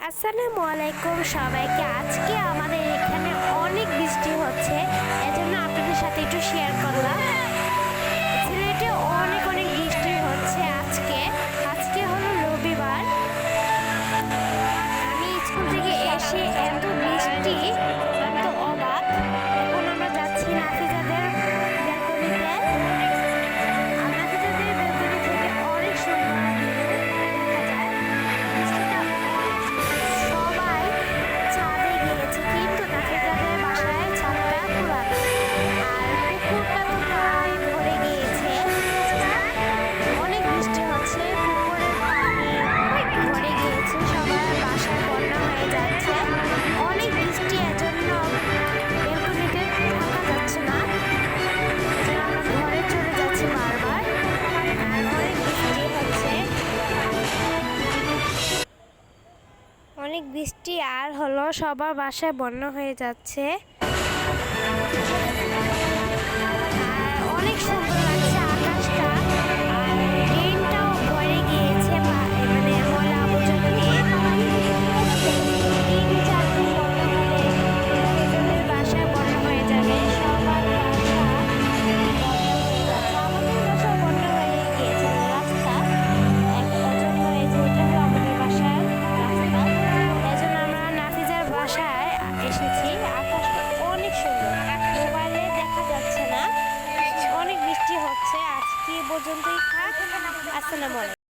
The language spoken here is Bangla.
আসসালামু আলাইকুম সবাইকে। আজকে আমাদের এখানে অনেক বৃষ্টি হচ্ছে, এজন্য আপনাদের সাথে একটু শেয়ার করলাম। সিলেটে অনেক অনেক বৃষ্টি হচ্ছে। আজকে হলো রবিবার। আমি স্কুল থেকে এসে এত বৃষ্টি, আমি তো অবাক। এখন আমরা যাচ্ছি নাফিজাদের ব্যালকনিতে। আর নাফিজাদের ব্যালকনি থেকে অনেক সুন্দর view দেখা যায়। বৃষ্টিটা সবাই ছাদে গিয়েছে, কিন্তু নাফিজাদের বাসায় ছাদটা খোলা আর পুকুরটা তো প্রায় ভরে গিয়েছে। অনেক বৃষ্টি হচ্ছে, পুকুরের পানি ভরে গিয়েছে, সবার বাসায় বন্যা হয়ে যাচ্ছে। অনেক বৃষ্টি, এজন্য বেলকনিতে থাকা যাচ্ছে না, এজন্য আমরা ঘরে চলে যাচ্ছি বারবার। আর অনেক বৃষ্টি আর হলো, সবার বাসায় বন্যা হয়ে যাচ্ছে। আর অনেক সুন্দর লাগছে আকাশটা, আর ড্রেনটাও ভরে গিয়েছে মানে ময়লা আবর্জনা দিয়ে। 3-4 দিন বন্যা হলে এজনের বাসায় বন্যা হয়ে যাবে, সবার বাসা বন্যা হয়ে যাচ্ছে। আমাদের বাসাও বন্যা হয়ে গিয়েছে, রাস্তা এজন্য এই যে এটা হলো আমাদের বাসার রাস্তা। এজন্য আমরা নাফিজার বাসায় এসেছি। আকাশটা অনেক সুন্দর, মোবাইলে দেখা যাচ্ছে না। অনেক বৃষ্টি হচ্ছে। আজকে পর্যন্তই থাক। আসসালামু আলাইকুম।